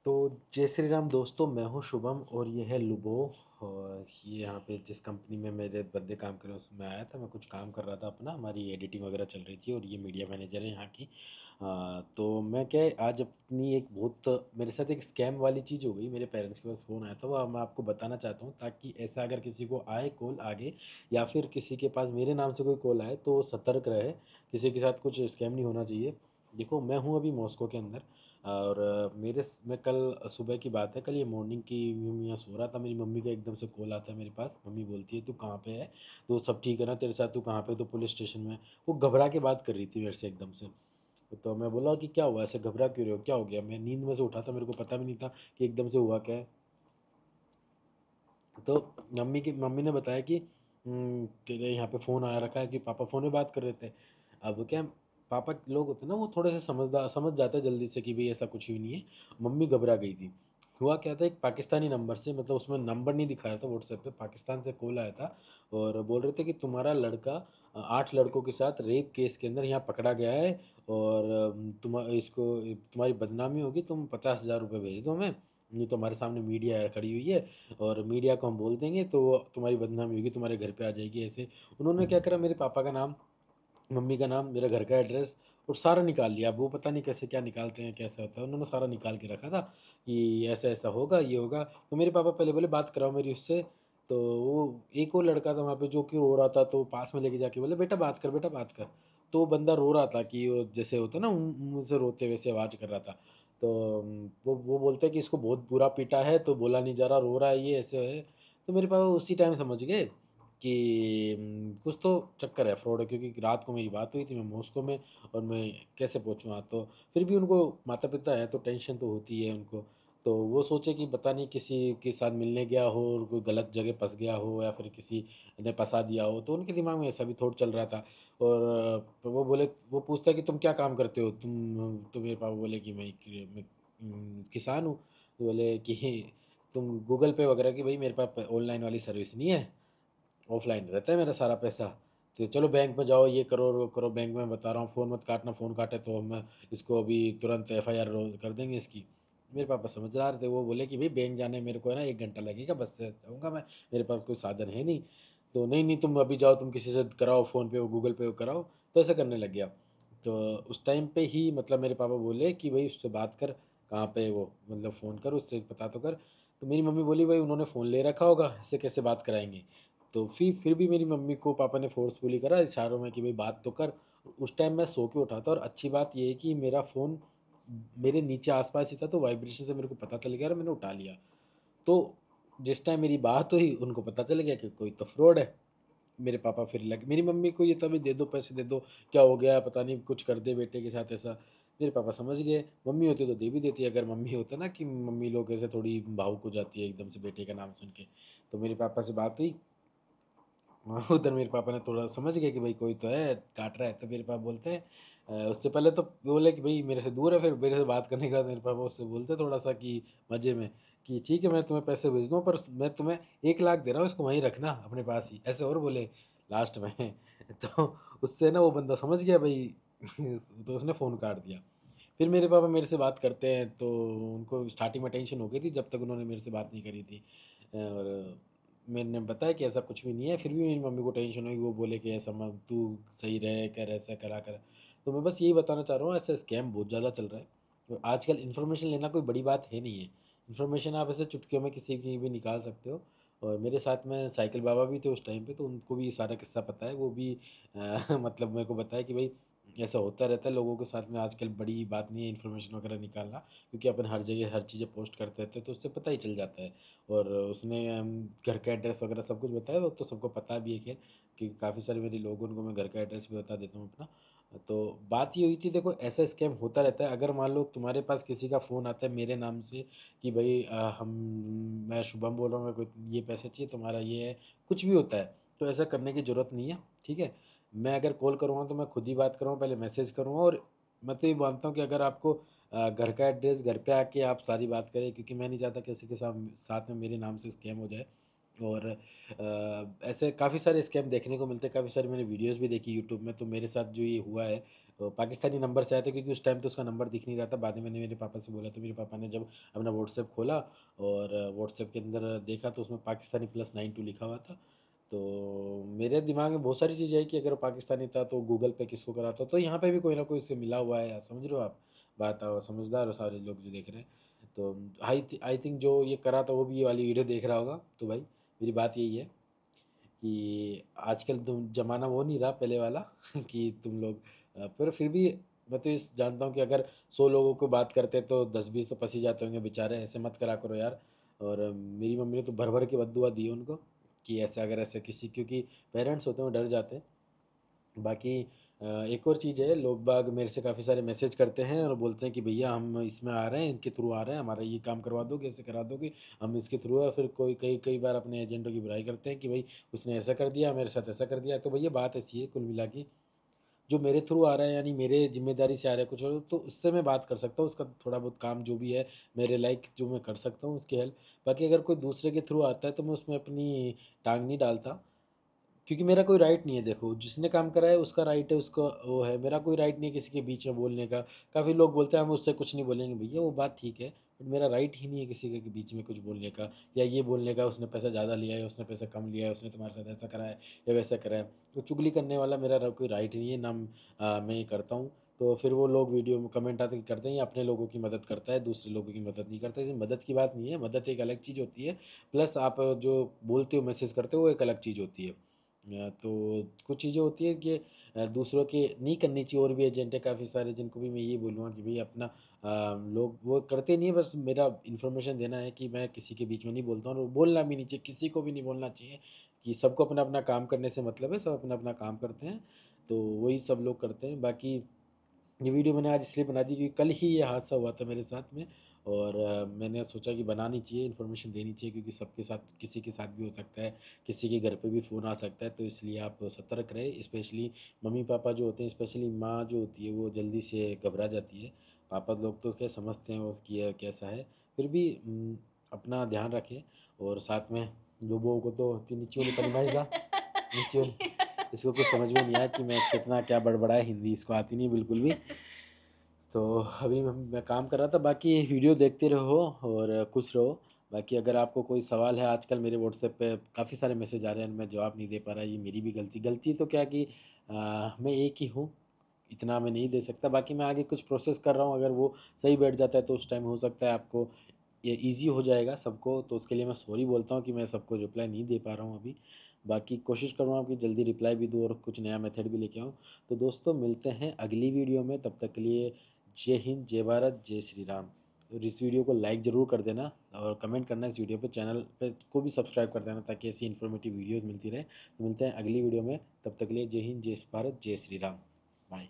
तो जय श्री राम दोस्तों, मैं हूँ शुभम और ये है लुबो। और ये यहाँ पे जिस कंपनी में मेरे बंदे काम कर रहे हैं उसमें आया था। मैं कुछ काम कर रहा था अपना, हमारी एडिटिंग वगैरह चल रही थी और ये मीडिया मैनेजर है यहाँ की। तो मैं क्या है, आज अपनी एक बहुत मेरे साथ एक स्कैम वाली चीज़ हो गई। मेरे पेरेंट्स के पास फ़ोन आया था, वो मैं आपको बताना चाहता हूँ ताकि ऐसा अगर किसी को आए कॉल आगे या फिर किसी के पास मेरे नाम से कोई कॉल आए तो वो सतर्क रहे। किसी के साथ कुछ स्कैम नहीं होना चाहिए। देखो, मैं हूँ अभी मॉस्को के अंदर और मैं कल सुबह की बात है, कल ये मॉर्निंग की मैं यहाँ सो रहा था, मेरी मम्मी का एकदम से कॉल आता है मेरे पास। मम्मी बोलती है तू कहाँ पे है, तो सब ठीक है ना तेरे साथ, तू कहाँ पे है? तो पुलिस स्टेशन में। वो घबरा के बात कर रही थी मेरे से एकदम से। तो मैं बोला कि क्या हुआ, ऐसे घबरा क्यों रहे हो, क्या हो गया? मैं नींद में से उठा था, मेरे को पता भी नहीं था कि एकदम से हुआ क्या है। तो मम्मी ने बताया कि तेरे यहाँ पे फ़ोन आया रखा है, कि पापा फ़ोन में बात कर रहे थे। अब क्या, पापा लोग होते हैं ना, वो थोड़े से समझ जाते हैं जल्दी से कि भाई ऐसा कुछ भी नहीं है। मम्मी घबरा गई थी। हुआ क्या था, एक पाकिस्तानी नंबर से, मतलब उसमें नंबर नहीं दिखाया था व्हाट्सएप पे, पाकिस्तान से कॉल आया था। और बोल रहे थे कि तुम्हारा लड़का 8 लड़कों के साथ रेप केस के अंदर यहाँ पकड़ा गया है। और तुम्हारी बदनामी होगी, तुम 50,000 रुपये भेज दो हमें, नहीं तो हमारे सामने मीडिया खड़ी हुई है और मीडिया को हम बोल देंगे तो तुम्हारी बदनामी होगी, तुम्हारे घर पे आ जाएगी। ऐसे उन्होंने क्या करा, मेरे पापा का नाम, मम्मी का नाम, मेरा घर का एड्रेस और सारा निकाल लिया। अब वो पता नहीं कैसे क्या निकालते हैं, कैसे होता है, उन्होंने सारा निकाल के रखा था कि ऐसा ऐसा होगा, ये होगा। तो मेरे पापा पहले बोले बात कराओ मेरी उससे। तो वो एक और लड़का था वहाँ पे जो कि रो रहा था, तो पास में लेके जाके बोले बेटा बात कर, बेटा बात कर। तो वो बंदा रो रहा था कि वो जैसे होता है ना, मुझसे रोते वैसे आवाज़ कर रहा था। तो वो बोलते हैं कि इसको बहुत बुरा पीटा है, तो बोला नहीं जा रहा, रो रहा है, ये ऐसे है। तो मेरे पापा उसी टाइम समझ गए कि कुछ तो चक्कर है, फ्रॉड है, क्योंकि रात को मेरी बात हुई थी, मैं मॉस्को में, और मैं कैसे पहुंचूँ वहाँ। तो फिर भी उनको, माता पिता है तो टेंशन तो होती है उनको। तो वो सोचे कि पता नहीं किसी के साथ मिलने गया हो और कोई गलत जगह फंस गया हो या फिर किसी ने फंसा दिया हो, तो उनके दिमाग में ऐसा भी थोड़ा चल रहा था। और वो बोले, वो पूछता है कि तुम क्या काम करते हो, तो मेरे पापा बोले कि मैं किसान हूँ। तो बोले कि तुम गूगल पे वगैरह की, भाई मेरे पास ऑनलाइन वाली सर्विस नहीं है, ऑफलाइन रहता है मेरा सारा पैसा। तो चलो बैंक में जाओ, ये करो वो करो, बैंक में बता रहा हूँ, फ़ोन मत काटना, फ़ोन काटे तो हम इसको अभी तुरंत एफआईआर कर देंगे इसकी। मेरे पापा समझदार थे, वो बोले कि भाई बैंक जाने मेरे को है ना 1 घंटा लगेगा, बस से जाऊँगा मैं, मेरे पास कोई साधन है नहीं। तो नहीं नहीं, तुम अभी जाओ, तुम किसी से कराओ, फ़ोन पे गूगल पे कराओ। तो ऐसा करने लग गया। तो उस टाइम पे ही मतलब मेरे पापा बोले कि भाई उससे बात कर, कहाँ पे है वो, मतलब फ़ोन कर उससे, पता तो कर। तो मेरी मम्मी बोली भाई उन्होंने फ़ोन ले रखा होगा, इससे कैसे बात कराएंगे। तो फिर भी मेरी मम्मी को पापा ने फोर्सफुली करा इशारों में कि भाई बात तो कर। उस टाइम मैं सो के उठा था, और अच्छी बात ये है कि मेरा फ़ोन मेरे नीचे आसपास ही था, तो वाइब्रेशन से मेरे को पता चल गया और मैंने उठा लिया। तो जिस टाइम मेरी बात हुई उनको पता चल गया कि कोई तो फ्रॉड है। मेरे पापा फिर लगे, मेरी मम्मी को ये तभी दे दो पैसे दे दो, क्या हो गया पता नहीं, कुछ कर दे बेटे के साथ ऐसा। मेरे पापा समझ गए, मम्मी होती तो दे भी देती, अगर मम्मी होता ना, कि मम्मी लोग ऐसे थोड़ी भावुक हो जाती है एकदम से बेटे का नाम सुन के। तो मेरे पापा से बात हुई। हाँ, उधर मेरे पापा ने थोड़ा समझ गया कि भाई कोई तो है काट रहा है। तो मेरे पापा बोलते हैं, उससे पहले तो बोले कि भाई मेरे से दूर है, फिर मेरे से बात करने के बाद मेरे पापा उससे बोलते हैं थोड़ा सा कि मज़े में, कि ठीक है मैं तुम्हें पैसे भेज दूँ, पर मैं तुम्हें 1 लाख दे रहा हूँ, इसको वहीं रखना अपने पास ही, ऐसे और बोले लास्ट में। तो उससे ना वो बंदा समझ गया भाई। तो उसने फ़ोन काट दिया। फिर मेरे पापा मेरे से बात करते हैं, तो उनको स्टार्टिंग में टेंशन हो गई थी जब तक उन्होंने मेरे से बात नहीं करी थी। और मैंने बताया कि ऐसा कुछ भी नहीं है, फिर भी मेरी मम्मी को टेंशन हुई, वो बोले कि ऐसा मत, तू सही रहे कर, ऐसा करा कर। तो मैं बस यही बताना चाह रहा हूँ, ऐसा स्कैम बहुत ज़्यादा चल रहा है। तो आजकल इन्फॉर्मेशन लेना कोई बड़ी बात है नहीं है। इन्फॉर्मेशन आप ऐसे चुटकियों में किसी की भी निकाल सकते हो। और मेरे साथ में साइकिल बाबा भी थे उस टाइम पे, तो उनको भी सारा किस्सा पता है, वो भी मतलब मेरे को बताया कि भाई ऐसा होता रहता है लोगों के साथ में, आजकल बड़ी बात नहीं है इन्फॉर्मेशन वगैरह निकालना, क्योंकि अपन हर जगह हर चीज़ें पोस्ट करते रहते हैं, तो उससे पता ही चल जाता है। और उसने घर का एड्रेस वगैरह सब कुछ बताया, वो तो सबको पता भी है खैर, कि काफ़ी सारे मेरे लोग, उनको मैं घर का एड्रेस भी बता देता हूँ अपना। तो बात ये हुई थी, देखो ऐसा स्कैम होता रहता है। अगर मान लो तुम्हारे पास किसी का फ़ोन आता है मेरे नाम से कि भाई मैं शुभम बोल रहा हूँ, मेरे को ये पैसे चाहिए, तुम्हारा ये है, कुछ भी होता है, तो ऐसा करने की ज़रूरत नहीं है। ठीक है, मैं अगर कॉल करूँगा तो मैं खुद ही बात करूँगा, पहले मैसेज करूँगा। और मैं तो ये मानता हूँ कि अगर आपको घर का एड्रेस, घर पे आके आप सारी बात करें, क्योंकि मैं नहीं चाहता किसी के साथ साथ में मेरे नाम से स्कैम हो जाए। और ऐसे काफ़ी सारे स्कैम देखने को मिलते हैं, काफ़ी सारी मैंने वीडियोस भी देखी यूट्यूब में। तो मेरे साथ जो ये हुआ है, पाकिस्तानी नंबर से आया था, क्योंकि उस टाइम तो उसका नंबर दिख नहीं रहा था। बाद में मैंने मेरे पापा से बोला, तो मेरे पापा ने जब अपना व्हाट्सएप खोला और व्हाट्सएप के अंदर देखा तो उसमें पाकिस्तानी +92 लिखा हुआ था। तो मेरे दिमाग में बहुत सारी चीज़ें आई कि अगर वो पाकिस्तानी था तो गूगल पे किसको कराता, तो यहाँ पे भी कोई ना कोई उससे मिला हुआ है, समझ रहे हो आप बात। समझदार हो सारे लोग जो देख रहे हैं। तो आई थिंक जो ये करा था वो भी ये वाली वीडियो देख रहा होगा। तो भाई मेरी बात यही है कि आजकल तुम ज़माना वो नहीं रहा पहले वाला कि तुम लोग पर फिर भी मैं तो इस जानता हूँ कि अगर 100 लोगों को बात करते तो 10-20 तो फंसी जाते होंगे बेचारे। ऐसे मत करा करो यार। और मेरी मम्मी ने तो भर भर के बद्दुआ दी उनको कि ऐसा अगर ऐसे किसी, क्योंकि पेरेंट्स होते हैं वो डर जाते हैं। बाकी एक और चीज़ है, लोग बाग मेरे से काफ़ी सारे मैसेज करते हैं और बोलते हैं कि भैया हम इसमें आ रहे हैं, इनके थ्रू आ रहे हैं, हमारा ये काम करवा दोगे, ऐसे करा दोगे, हम इसके थ्रू है। फिर कोई कई कई बार अपने एजेंटों की बुराई करते हैं कि भाई उसने ऐसा कर दिया, मेरे साथ ऐसा कर दिया। तो भैया बात ऐसी है कुल मिला के, जो मेरे थ्रू आ रहा है यानी मेरे जिम्मेदारी से आ रहा है कुछ और, तो उससे मैं बात कर सकता हूँ, उसका थोड़ा बहुत काम जो भी है मेरे लाइक जो मैं कर सकता हूँ उसकी हेल्प। बाकी अगर कोई दूसरे के थ्रू आता है तो मैं उसमें अपनी टांग नहीं डालता, क्योंकि मेरा कोई राइट नहीं है। देखो जिसने काम करा है उसका राइट है, उसका वो है, मेरा कोई राइट नहीं है किसी के बीच में बोलने का। काफ़ी लोग बोलते हैं हम उससे कुछ नहीं बोलेंगे, भैया वो बात ठीक है, बट मेरा राइट ही नहीं है किसी के बीच में कुछ बोलने का, या ये बोलने का उसने पैसा ज़्यादा लिया है, उसने पैसा कम लिया है, उसने तुम्हारे साथ ऐसा करा है या वैसा करा है। तो चुगली करने वाला मेरा कोई राइट ही नहीं है ना। मैं ये करता हूँ। तो फिर वो लोग वीडियो में कमेंट आते करते हैं, ये अपने लोगों की मदद करता है, दूसरे लोगों की मदद नहीं करता। ये मदद की बात नहीं है, मदद एक अलग चीज़ होती है, प्लस आप जो बोलते हो मैसेज करते हो वो एक अलग चीज़ होती है। तो कुछ चीज़ें होती है कि दूसरों की नहीं करनी चाहिए। और भी एजेंट है काफ़ी सारे जिनको भी मैं ये बोलूँगा कि भाई अपना लोग वो करते नहीं है, बस मेरा इन्फॉर्मेशन देना है कि मैं किसी के बीच में नहीं बोलता हूँ, और बोलना भी नहीं चाहिए, किसी को भी नहीं बोलना चाहिए। कि सबको अपना अपना काम करने से मतलब है, सब अपना अपना काम करते हैं, तो वही सब लोग करते हैं। बाकी ये वीडियो मैंने आज इसलिए बना दी क्योंकि कल ही ये हादसा हुआ था मेरे साथ में, और मैंने सोचा कि बनानी चाहिए, इन्फॉर्मेशन देनी चाहिए, क्योंकि सबके साथ किसी के साथ भी हो सकता है, किसी के घर पे भी फ़ोन आ सकता है। तो इसलिए आप सतर्क रहे, स्पेशली मम्मी पापा जो होते हैं, स्पेशली माँ जो होती है वो जल्दी से घबरा जाती है। पापा लोग तो क्या समझते हैं उसकी कैसा है, फिर भी अपना ध्यान रखें। और साथ में जो बहू को तो नीचे वाली परिमाइश दा नीचे वाली, इसको कुछ समझ में नहीं आया कि मैं कितना क्या बड़बड़ाया, हिंदी इसको आती नहीं बिल्कुल भी। तो अभी मैं काम कर रहा था। बाकी वीडियो देखते रहो और खुश रहो। बाकी अगर आपको कोई सवाल है, आजकल मेरे व्हाट्सएप पे काफ़ी सारे मैसेज आ रहे हैं, मैं जवाब नहीं दे पा रहा, ये मेरी भी गलती गलती तो क्या कि मैं एक ही हूँ, इतना मैं नहीं दे सकता। बाकी मैं आगे कुछ प्रोसेस कर रहा हूँ, अगर वो सही बैठ जाता है तो उस टाइम हो सकता है आपको ये ईज़ी हो जाएगा सबको। तो उसके लिए मैं सॉरी बोलता हूँ कि मैं सबको रिप्लाई नहीं दे पा रहा हूँ अभी। बाकी कोशिश करूँगा कि जल्दी रिप्लाई भी दूँ और कुछ नया मेथड भी लेके आऊँ। तो दोस्तों मिलते हैं अगली वीडियो में, तब तक के लिए जय हिंद, जय भारत, जय श्री राम। और इस वीडियो को लाइक ज़रूर कर देना और कमेंट करना इस वीडियो पे, चैनल पे को भी सब्सक्राइब कर देना ताकि ऐसी इन्फॉर्मेटिव वीडियोस मिलती रहे। तो मिलते हैं अगली वीडियो में, तब तक के लिए जय हिंद, जय भारत, जय श्री राम। बाय।